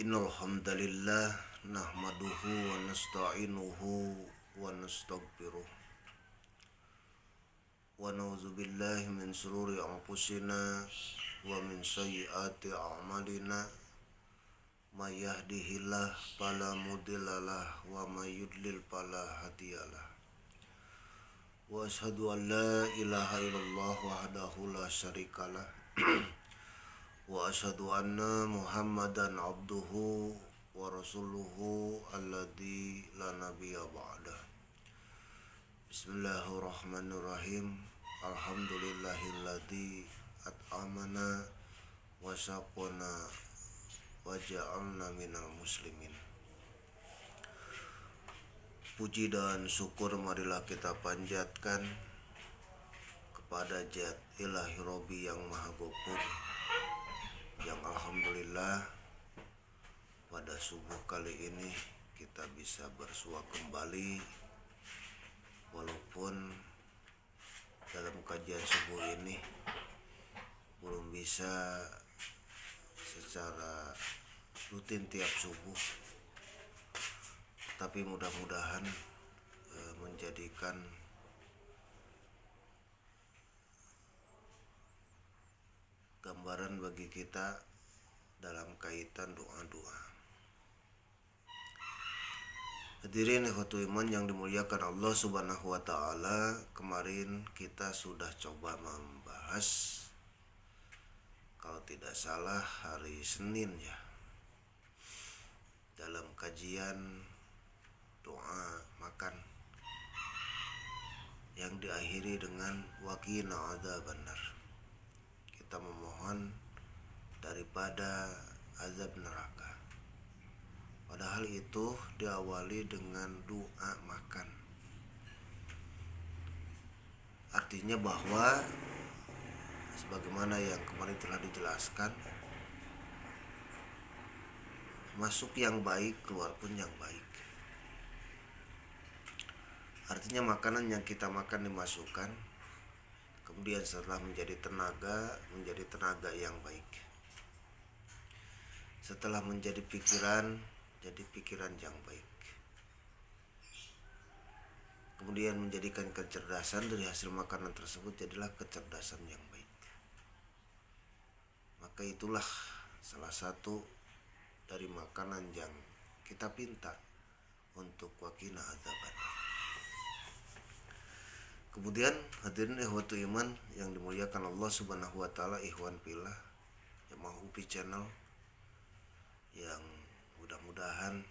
Innal hamdalillah nahmaduhu wa nasta'inuhu wa nastaghfiruh wa na'udzubillahi min shururi anfusina wa min sayyiati a'malina may yahdihillah fala mudhillalah wa may yudlil fala hadiyalah wa asyhadu an la ilaha illallah wahdahu la syarikalah wa asyhadu anna Muhammadan abduhu wa rasuluhu alladzi la nabiyya ba'dah. Bismillahirrahmanirrahim. Alhamdulillahilladzi at'amana wa saqana wa ja'alna minal muslimin. Puji dan syukur marilah kita panjatkan kepada Zat Ilahi Robbi yang Maha Gopur, yang alhamdulillah pada subuh kali ini kita bisa bersua kembali, walaupun dalam kajian subuh ini belum bisa secara rutin tiap subuh, tapi mudah-mudahan menjadikan gambaran bagi kita dalam kaitan doa-doa. Hadirin ikhwatul iman yang dimuliakan Allah Subhanahu wa taala, kemarin kita sudah coba membahas, kalau tidak salah hari Senin ya, dalam kajian doa makan yang diakhiri dengan waqina adzabannar. Kita memohon daripada azab neraka. Padahal itu diawali dengan doa makan. Artinya bahwa sebagaimana yang kemarin telah dijelaskan, masuk yang baik, keluar pun yang baik. Artinya makanan yang kita makan dimasukkan, kemudian setelah menjadi tenaga yang baik. Setelah menjadi pikiran, jadi pikiran yang baik. Kemudian menjadikan kecerdasan dari hasil makanan tersebut, jadilah kecerdasan yang baik. Maka itulah salah satu dari makanan yang kita pinta untuk waqina adzabannar. Kemudian hadirin ikhwatul iman yang dimuliakan Allah Subhanahu wa taala, ikhwan fillah Jamaah UPI Channel, yang mudah-mudahan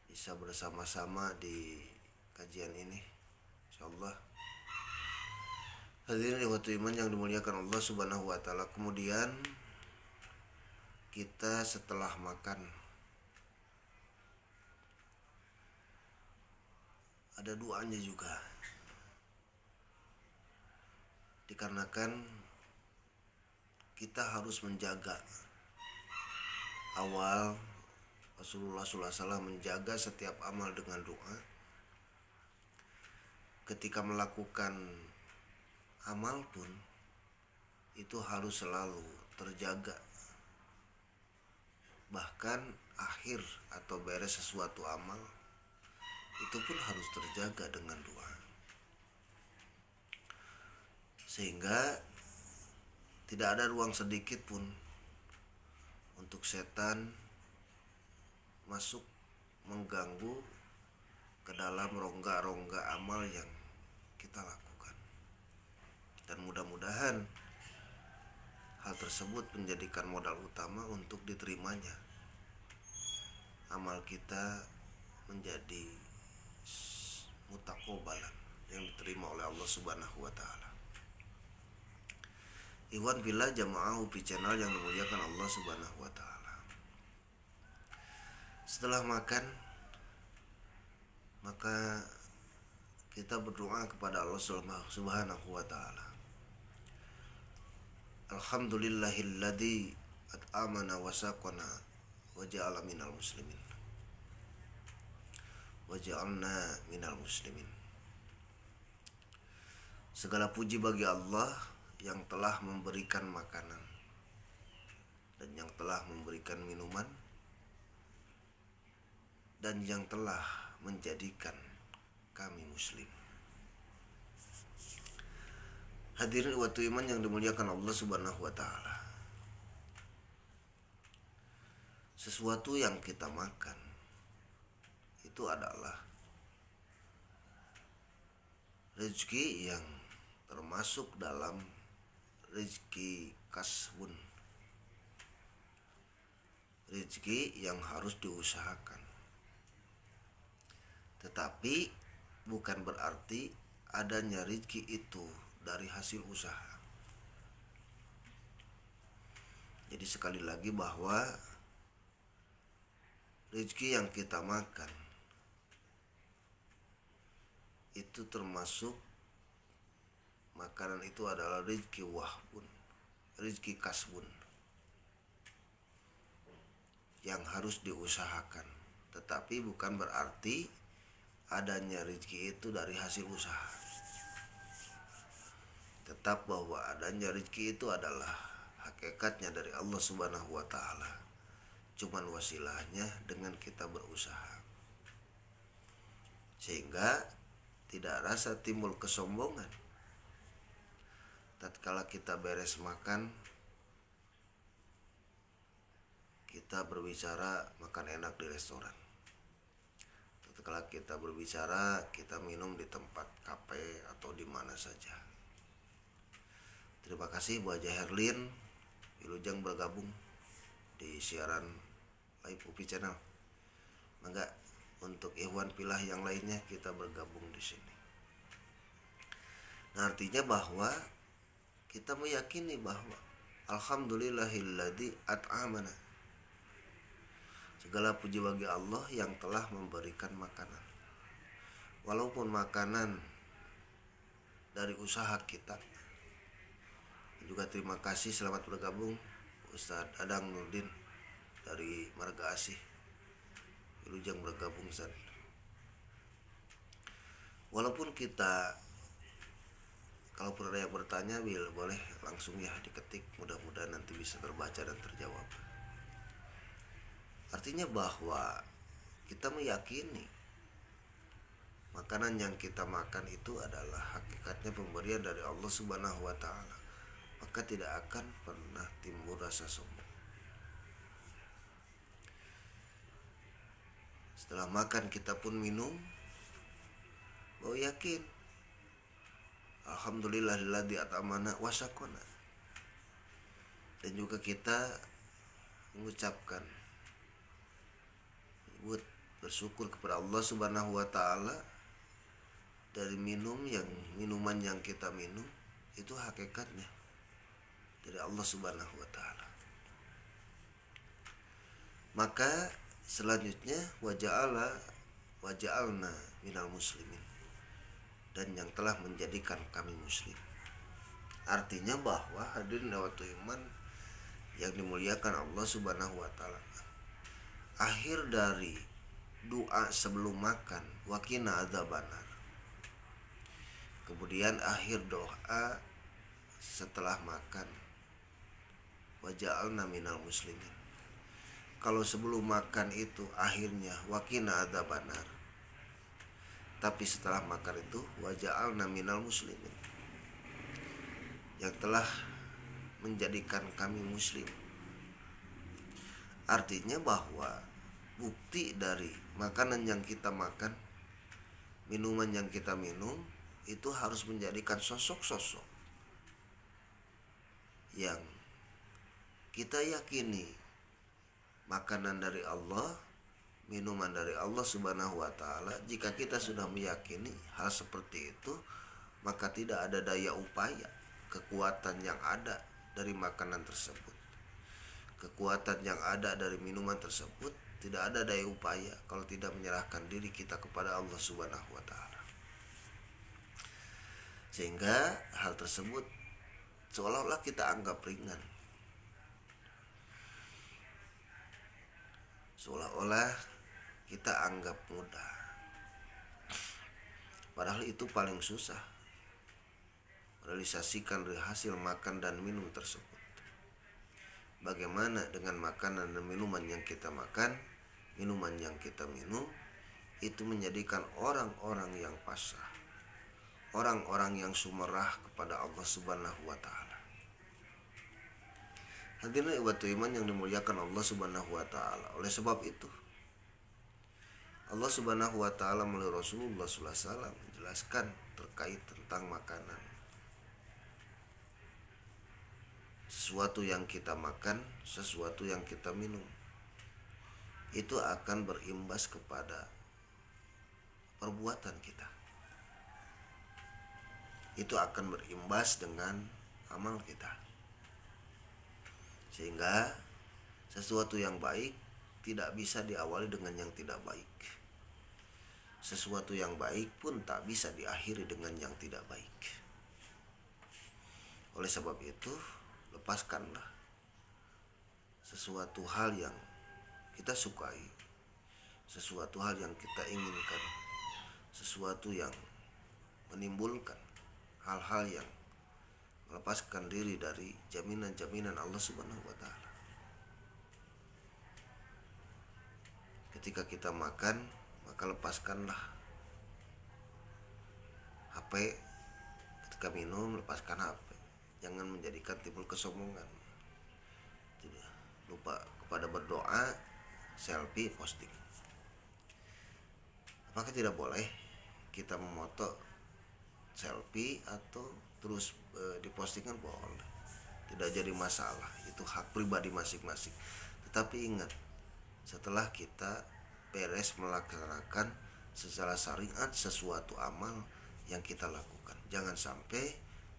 bisa bersama-sama di kajian ini insyaallah. Hadirin ikhwatul iman yang dimuliakan Allah Subhanahu wa taala, kemudian kita setelah makan ada doanya juga. Dikarenakan kita harus menjaga, awal Rasulullah SAW menjaga setiap amal dengan doa. Ketika melakukan amal pun itu harus selalu terjaga. Bahkan akhir atau beres sesuatu amal itu pun harus terjaga dengan doa, sehingga tidak ada ruang sedikit pun untuk setan masuk mengganggu ke dalam rongga-rongga amal yang kita lakukan. Dan mudah-mudahan hal tersebut menjadikan modal utama untuk diterimanya amal kita, menjadi mutaqabbalan, yang diterima oleh Allah Subhanahu wa taala. Ikhwan fillah Jamaah UPI Channel yang dimuliakan Allah Subhanahu wa taala. Setelah makan, maka kita berdoa kepada Allah Subhanahu wa taala. Alhamdulillahilladzi at'amana wa saqana wa ja'ala minal muslimin. Wa ja'alna minal muslimin. Segala puji bagi Allah yang telah memberikan makanan dan yang telah memberikan minuman dan yang telah menjadikan kami muslim. Hadirin ikhwatu iman yang dimuliakan Allah Subhanahu wa taala. Sesuatu yang kita makan itu adalah rezeki yang termasuk dalam rezeki kasbun, rezeki yang harus diusahakan. Tetapi bukan berarti adanya rezeki itu dari hasil usaha. Jadi sekali lagi bahwa rezeki yang kita makan itu termasuk makanan itu adalah rezeki wahbun, rezeki kasbun yang harus diusahakan. Tetapi bukan berarti adanya rezeki itu dari hasil usaha. Tetap bahwa adanya rezeki itu adalah hakikatnya dari Allah Subhanahu wa taala. Cuman wasilahnya dengan kita berusaha. Sehingga tidak rasa timbul kesombongan tatkala kita beres makan, kita berbicara makan enak di restoran. Tatkala kita berbicara kita minum di tempat kafe atau di mana saja. Terima kasih Bu Haja Herlin Wilujeng bergabung di siaran live UPI Channel. Mangga untuk ikhwan pilah yang lainnya kita bergabung di sini. Nah, artinya bahwa kita meyakini bahwa alhamdulillahilladzi at'amana. Segala puji bagi Allah yang telah memberikan makanan. Walaupun makanan dari usaha kita. Juga terima kasih selamat bergabung Ustadz Adang Nurdin dari Marga Asih. Wilujeng bergabung Ustadz. Walaupun kita, kalau pernah yang bertanya boleh langsung ya diketik, mudah-mudahan nanti bisa terbaca dan terjawab. Artinya bahwa kita meyakini makanan yang kita makan itu adalah hakikatnya pemberian dari Allah Subhanahu wa taala. Maka tidak akan pernah timbul rasa sombong. Setelah makan kita pun minum, bahwa yakin alhamdulillahilladzi at'amana wa sakona. Dan juga kita mengucapkan bersyukur kepada Allah Subhanahu wa taala dari minuman yang kita minum itu hakikatnya dari Allah Subhanahu wa taala. Maka selanjutnya waja'alna minal muslimin, dan yang telah menjadikan kami muslim. Artinya bahwa hadirin waktu iman yang dimuliakan Allah Subhanahu wa taala, akhir dari doa sebelum makan waqina adzabannar, kemudian akhir doa setelah makan waja'alna minal muslimin. Kalau sebelum makan itu akhirnya waqina adzabannar, tapi setelah makan itu waja'alna minal muslimin, yang telah menjadikan kami muslim. Artinya bahwa bukti dari makanan yang kita makan, minuman yang kita minum itu harus menjadikan sosok-sosok yang kita yakini makanan dari Allah, minuman dari Allah Subhanahu wa taala. Jika kita sudah meyakini hal seperti itu, maka tidak ada daya upaya, kekuatan yang ada dari makanan tersebut, kekuatan yang ada dari minuman tersebut, tidak ada daya upaya kalau tidak menyerahkan diri kita kepada Allah Subhanahu wa taala. Sehingga hal tersebut seolah-olah kita anggap ringan, seolah-olah kita anggap mudah, padahal itu paling susah, merealisasikan hasil makan dan minum tersebut. Bagaimana dengan makanan dan minuman yang kita makan, minuman yang kita minum itu menjadikan orang-orang yang pasrah, orang-orang yang sumerah kepada Allah Subhanahu wa taala. Hadirin ikhwatul iman yang dimuliakan Allah Subhanahu wa taala. Oleh sebab itu Allah Subhanahu wa taala melalui Rasulullah sallallahu alaihi wasallam menjelaskan terkait tentang makanan. Sesuatu yang kita makan, sesuatu yang kita minum, itu akan berimbas kepada perbuatan kita. Itu akan berimbas dengan amal kita. Sehingga sesuatu yang baik tidak bisa diawali dengan yang tidak baik. Sesuatu yang baik pun tak bisa diakhiri dengan yang tidak baik. Oleh sebab itu, lepaskanlah sesuatu hal yang kita sukai, sesuatu hal yang kita inginkan, sesuatu yang menimbulkan hal-hal yang melepaskan diri dari jaminan-jaminan Allah Subhanahu wa taala. Ketika kita makan, maka lepaskanlah HP. Ketika minum, lepaskan HP. Jangan menjadikan timbul kesombongan. Tidak lupa kepada berdoa, selfie, posting. Apakah tidak boleh kita memoto selfie atau terus dipostingkan? Boleh, tidak jadi masalah, itu hak pribadi masing-masing. Tetapi ingat, setelah kita beres melaksanakan secara syariat sesuatu amal yang kita lakukan, jangan sampai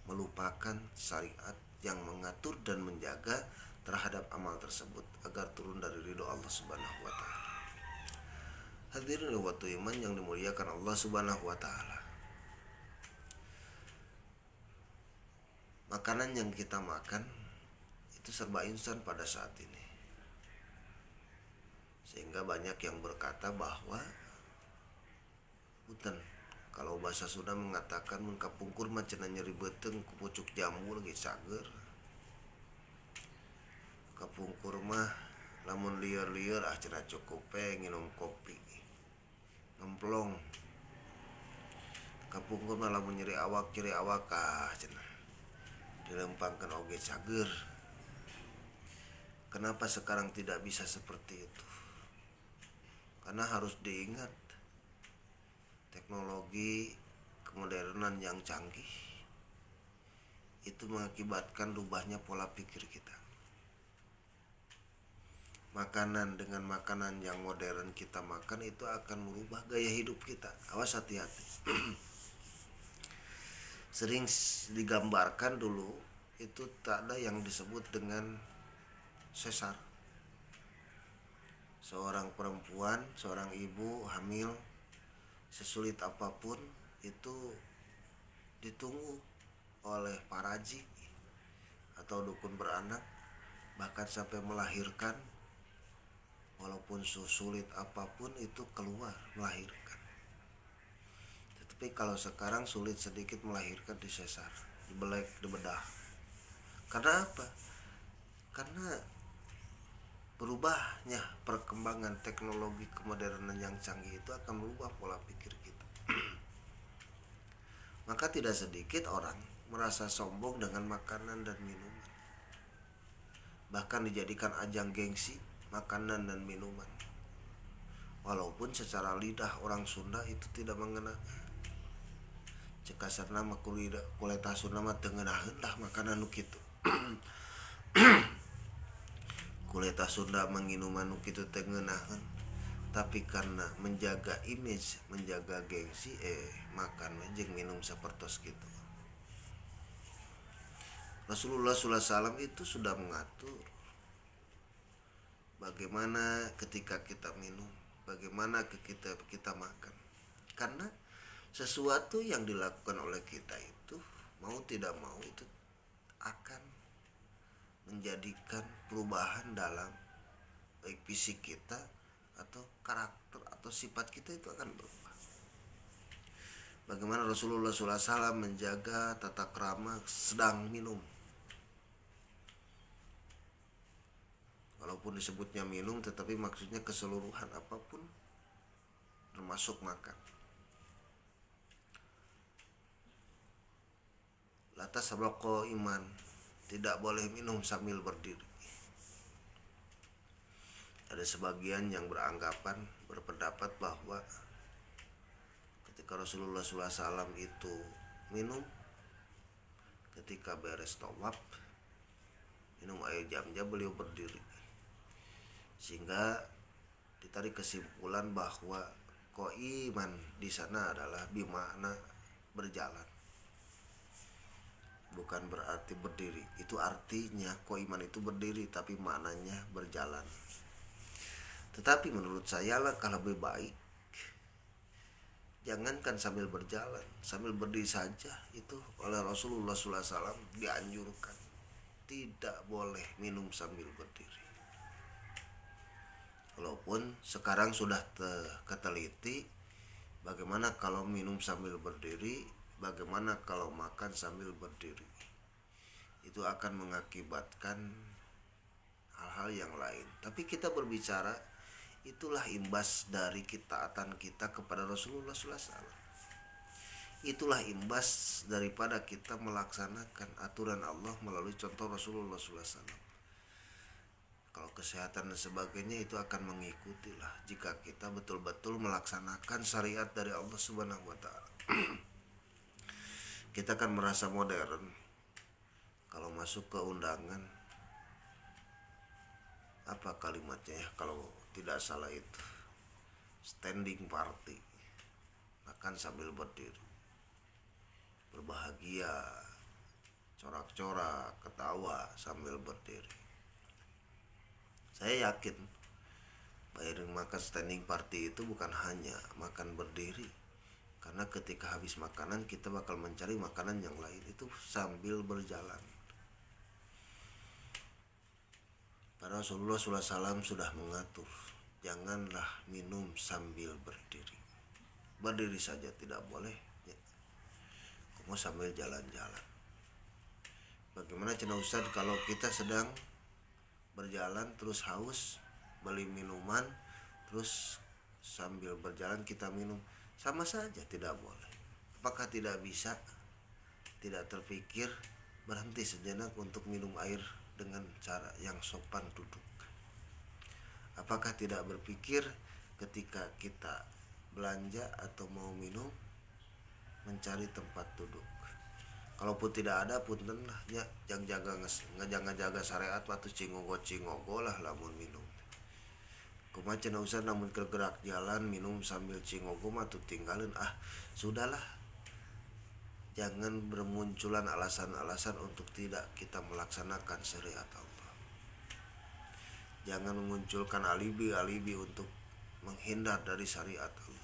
melupakan syariat yang mengatur dan menjaga terhadap amal tersebut agar turun dari ridho Allah Subhanahu wa taala. Hadirin ikhwatul iman yang dimuliakan Allah Subhanahu wa taala. Makanan yang kita makan itu serba instan pada saat ini. Sehingga banyak yang berkata bahwa punten, kalau bahasa Sunda mengatakan mun kapungkur mah cenah nyeri beuteung ku pucuk jambu lagi cager. Kapungkur mah lamun lieur-lieur cenah cukup nginum kopi. Ngemplong. Kapungkur mah lamun nyeri awak cenah dilempangkan oge cager. Kenapa sekarang tidak bisa seperti itu? Karena harus diingat, teknologi kemodernan yang canggih itu mengakibatkan rubahnya pola pikir kita. Makanan dengan makanan yang modern kita makan itu akan merubah gaya hidup kita. Awas, hati-hati. Sering digambarkan dulu itu tak ada yang disebut dengan sesar. Seorang perempuan, seorang ibu hamil, sesulit apapun itu ditunggu oleh paraji atau dukun beranak, bahkan sampai melahirkan. Walaupun sesulit apapun itu keluar melahirkan. Tetapi kalau sekarang sulit sedikit melahirkan disesar, dibelek, dibedah. Karena apa? Karena berubahnya perkembangan teknologi kemodernan yang canggih itu akan merubah pola pikir kita. Maka tidak sedikit orang merasa sombong dengan makanan dan minuman. Bahkan dijadikan ajang gengsi makanan dan minuman. Walaupun secara lidah orang Sunda itu tidak mengenal. Cekasarna mah kuleta Sunda mah teu ngeunaheun lah makanan nu kitu. Kuleta Sunda menginuman nu kitu teu ngeunaheun. Tapi karena menjaga image, menjaga gengsi, makan jeung minum sapertos kitu. Rasulullah sallallahu alaihi wasallam itu sudah mengatur bagaimana ketika kita minum, bagaimana kita makan. Karena sesuatu yang dilakukan oleh kita itu mau tidak mau itu akan menjadikan perubahan dalam baik fisik kita atau karakter atau sifat kita itu akan berubah. Bagaimana Rasulullah SAW menjaga tata krama sedang minum. Walaupun disebutnya minum, tetapi maksudnya keseluruhan apapun termasuk makan. Lata sabako iman, tidak boleh minum sambil berdiri. Ada sebagian yang berpendapat bahwa ketika Rasulullah SAW itu minum, ketika beres tawaf, minum air jam-jam, beliau berdiri, sehingga ditarik kesimpulan bahwa qoiman di sana adalah bimakna berjalan, bukan berarti berdiri. Itu artinya qoiman itu berdiri, tapi maknanya berjalan. Tetapi menurut saya lah kalau lebih baik jangankan sambil berjalan, sambil berdiri saja itu oleh Rasulullah SAW dianjurkan tidak boleh minum sambil berdiri. Walaupun sekarang sudah keteliti bagaimana kalau minum sambil berdiri, bagaimana kalau makan sambil berdiri. Itu akan mengakibatkan hal-hal yang lain. Tapi kita berbicara, itulah imbas dari ketaatan kita kepada Rasulullah SAW. Itulah imbas daripada kita melaksanakan aturan Allah melalui contoh Rasulullah SAW. Kalau kesehatan dan sebagainya itu akan mengikuti lah jika kita betul-betul melaksanakan syariat dari Allah Subhanahu wa Ta'ala. Kita akan merasa modern kalau masuk ke undangan, apa kalimatnya ya kalau tidak salah itu, standing party, makan sambil berdiri, berbahagia, corak-corak, ketawa sambil berdiri. Saya yakin bayarin makan standing party itu bukan hanya makan berdiri, karena ketika habis makanan kita bakal mencari makanan yang lain, itu sambil berjalan. Karena Rasulullah SAW sudah mengatur, janganlah minum sambil berdiri. Berdiri saja tidak boleh ya. Kamu sambil jalan-jalan. Bagaimana Cina Ustaz kalau kita sedang berjalan terus haus, beli minuman, terus sambil berjalan kita minum? Sama saja tidak boleh. Apakah tidak bisa, tidak terpikir berhenti sejenak untuk minum air dengan cara yang sopan duduk? Apakah tidak berpikir ketika kita belanja atau mau minum mencari tempat duduk? Kalaupun tidak ada punten lah nya jang jaga syariat batu cingogo lah lamun minum. Kumaha cenah usah namun kegerak jalan minum sambil cingogo mah tuh tinggalin, sudahlah. Jangan bermunculan alasan-alasan untuk tidak kita melaksanakan syariat Allah. Jangan memunculkan alibi-alibi untuk menghindar dari syariat Allah.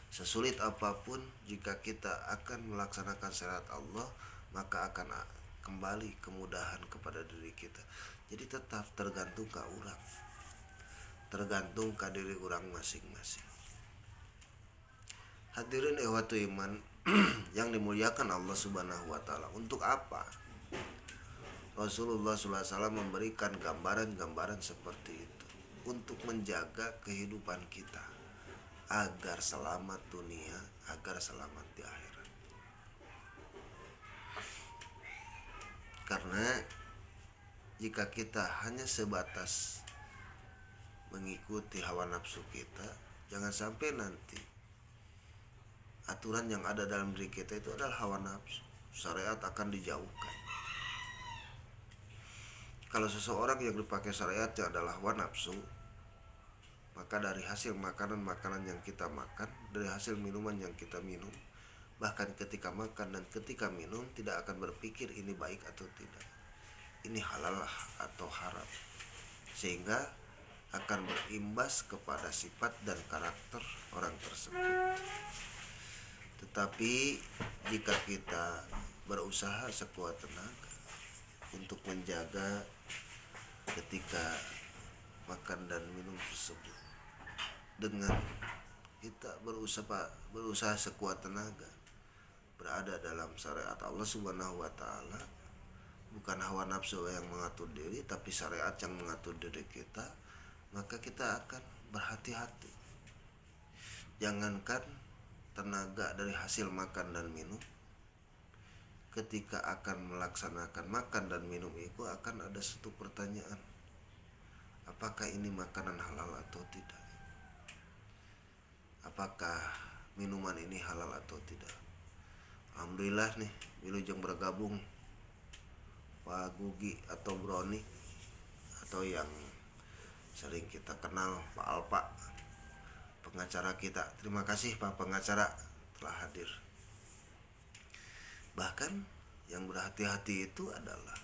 Sesulit apapun, jika kita akan melaksanakan syariat Allah, maka akan kembali kemudahan kepada diri kita. Jadi tetap tergantung ke orang, tergantung ke diri orang masing-masing. Hadirin ehwatu iman yang dimuliakan Allah Subhanahu wa Ta'ala, untuk apa Rasulullah SAW memberikan gambaran-gambaran seperti itu? Untuk menjaga kehidupan kita agar selamat dunia, agar selamat di akhirat. Karena jika kita hanya sebatas mengikuti hawa nafsu kita, jangan sampai nanti aturan yang ada dalam diri kita itu adalah hawa nafsu, syariat akan dijauhkan. Kalau seseorang yang dipakai syariatnya adalah hawa nafsu, maka dari hasil makanan-makanan yang kita makan, dari hasil minuman yang kita minum, bahkan ketika makan dan ketika minum tidak akan berpikir ini baik atau tidak, ini halal atau haram, sehingga akan berimbas kepada sifat dan karakter orang tersebut. Tetapi jika kita berusaha sekuat tenaga untuk menjaga ketika makan dan minum tersebut, dengan kita berusaha sekuat tenaga berada dalam syariat Allah Subhanahu wa Ta'ala, bukan hawa nafsu yang mengatur diri, tapi syariat yang mengatur diri kita, maka kita akan berhati-hati. Jangankan tenaga dari hasil makan dan minum, ketika akan melaksanakan makan dan minum itu akan ada satu pertanyaan, apakah ini makanan halal atau tidak, apakah minuman ini halal atau tidak. Alhamdulillah nih, wilujeng bergabung Pak Gugi atau Broni, atau yang sering kita kenal Pak Alpa, pengacara kita. Terima kasih Pak pengacara telah hadir. Bahkan yang berhati-hati itu adalah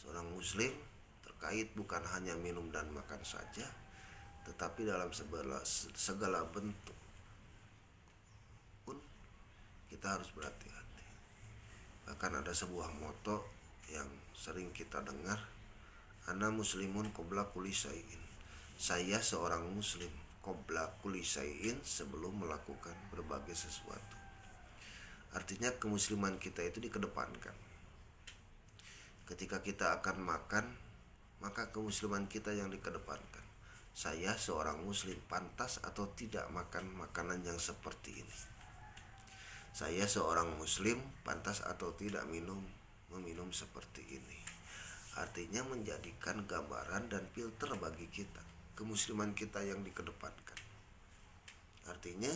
seorang muslim terkait bukan hanya minum dan makan saja, tetapi dalam segala bentuk pun kita harus berhati-hati. Bahkan ada sebuah moto yang sering kita dengar, ana muslimun qabla kulli syai'in. Saya seorang muslim qabla kulli syai'in, sebelum melakukan berbagai sesuatu. Artinya kemusliman kita itu dikedepankan. Ketika kita akan makan, maka kemusliman kita yang dikedepankan. Saya seorang muslim pantas atau tidak makan makanan yang seperti ini. Saya seorang muslim pantas atau tidak meminum seperti ini. Artinya menjadikan gambaran dan filter bagi kita, kemusliman kita yang dikedepankan. Artinya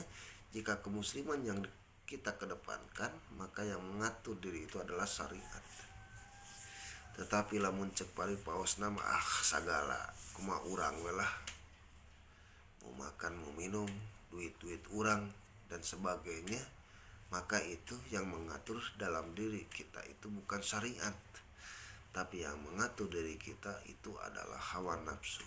jika kemusliman yang kita kedepankan, maka yang mengatur diri itu adalah syariat. Tetapi lamun cek pari paos nama sagala kumaha urang we lah, mau makan mau minum, duit urang dan sebagainya, maka itu yang mengatur dalam diri kita itu bukan syariat, tapi yang mengatur diri kita itu adalah hawa nafsu.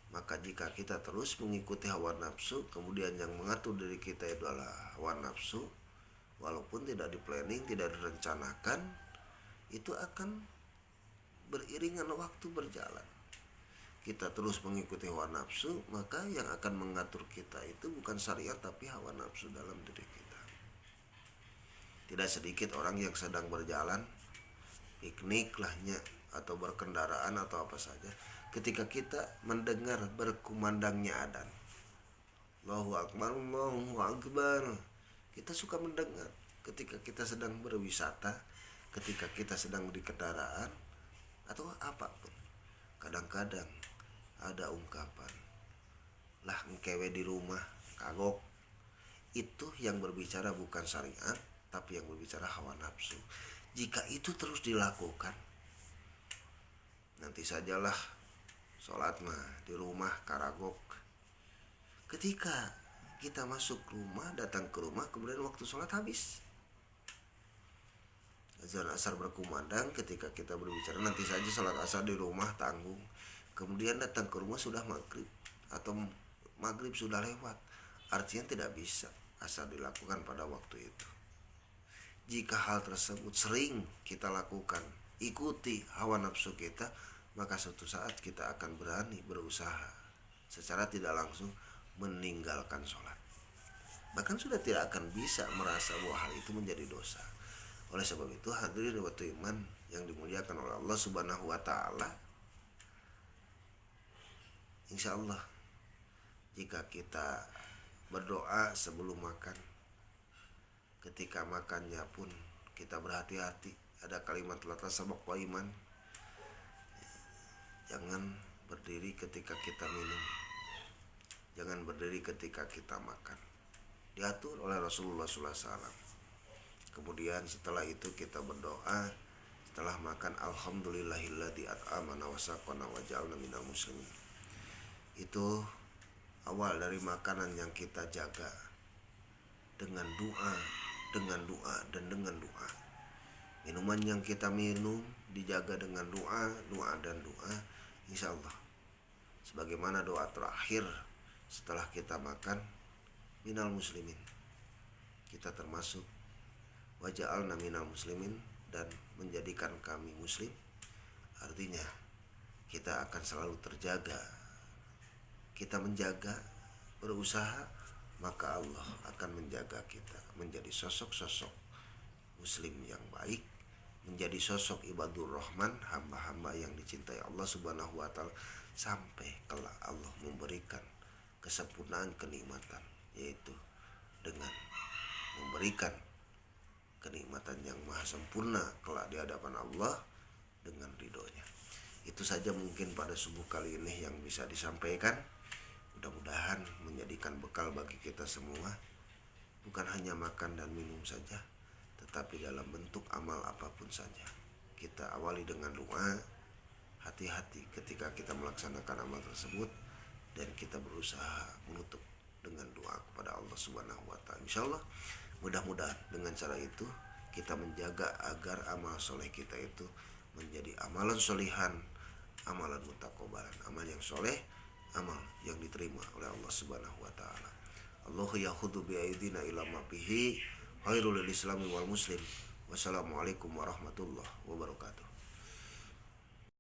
Maka jika kita terus mengikuti hawa nafsu, kemudian yang mengatur diri kita itu adalah hawa nafsu, walaupun tidak di-planning, tidak direncanakan, itu akan beriringan waktu berjalan. Kita terus mengikuti hawa nafsu, maka yang akan mengatur kita itu bukan syariat tapi hawa nafsu dalam diri kita. Tidak sedikit orang yang sedang berjalan, piknik lahnya, atau berkendaraan atau apa saja, ketika kita mendengar berkumandangnya adzan, Allahu Akbar, Allahu Akbar, kita suka mendengar. Ketika kita sedang berwisata, ketika kita sedang di kendaraan atau apapun, kadang-kadang ada ungkapan lah engkewe di rumah kagok. Itu yang berbicara bukan syariat, tapi yang berbicara hawa nafsu. Jika itu terus dilakukan, nanti sajalah sholat mah di rumah karagok. Ketika kita masuk rumah, datang ke rumah, kemudian waktu sholat habis, azan asar berkumandang, ketika kita berbicara nanti saja sholat asar di rumah tanggung, kemudian datang ke rumah sudah maghrib atau maghrib sudah lewat, artinya tidak bisa asar dilakukan pada waktu itu. Jika hal tersebut sering kita lakukan, ikuti hawa nafsu kita, maka suatu saat kita akan berani berusaha secara tidak langsung meninggalkan sholat. Bahkan sudah tidak akan bisa merasa bahwa hal itu menjadi dosa. Oleh sebab itu, hadirin waktu iman yang dimuliakan oleh Allah Subhanahu wa Ta'ala, insya Allah jika kita berdoa sebelum makan, ketika makannya pun kita berhati-hati, ada kalimat la tasabaq wa iman, jangan berdiri ketika kita minum, jangan berdiri ketika kita makan. Diatur oleh Rasulullah SAW. Kemudian setelah itu kita berdoa setelah makan, alhamdulillahilladzi at'amana wa saqana wa ja'alna minal muslimin. Itu awal dari makanan yang kita jaga dengan doa, dengan doa dan dengan doa. Minuman yang kita minum dijaga dengan doa, doa dan doa. Insya Allah sebagaimana doa terakhir setelah kita makan, minal muslimin, kita termasuk waja'alna minal muslimin, dan menjadikan kami muslim. Artinya kita akan selalu terjaga. Kita menjaga, berusaha, maka Allah akan menjaga kita menjadi sosok-sosok muslim yang baik, menjadi sosok ibadur rahman, hamba-hamba yang dicintai Allah Subhanahu wa taala, sampai kelak Allah memberikan kesempurnaan kenikmatan, yaitu dengan memberikan kenikmatan yang maha sempurna kelak di hadapan Allah dengan ridhonya. Itu saja mungkin pada subuh kali ini yang bisa disampaikan. Mudah-mudahan menjadikan bekal bagi kita semua, bukan hanya makan dan minum saja, tetapi dalam bentuk amal apapun saja. Kita awali dengan doa, hati-hati ketika kita melaksanakan amal tersebut, dan kita berusaha menutup dengan doa kepada Allah Subhanahu wa taala. Insyaallah mudah-mudahan dengan cara itu kita menjaga agar amal soleh kita itu menjadi amalan solihan, amalan mutaqabbalan, amal yang soleh, amal yang diterima oleh Allah Subhanahu wa taala. Allahu yakhudhu bi aidina ila ma bihi khairul islami wal muslim. Wassalamualaikum warahmatullahi wabarakatuh.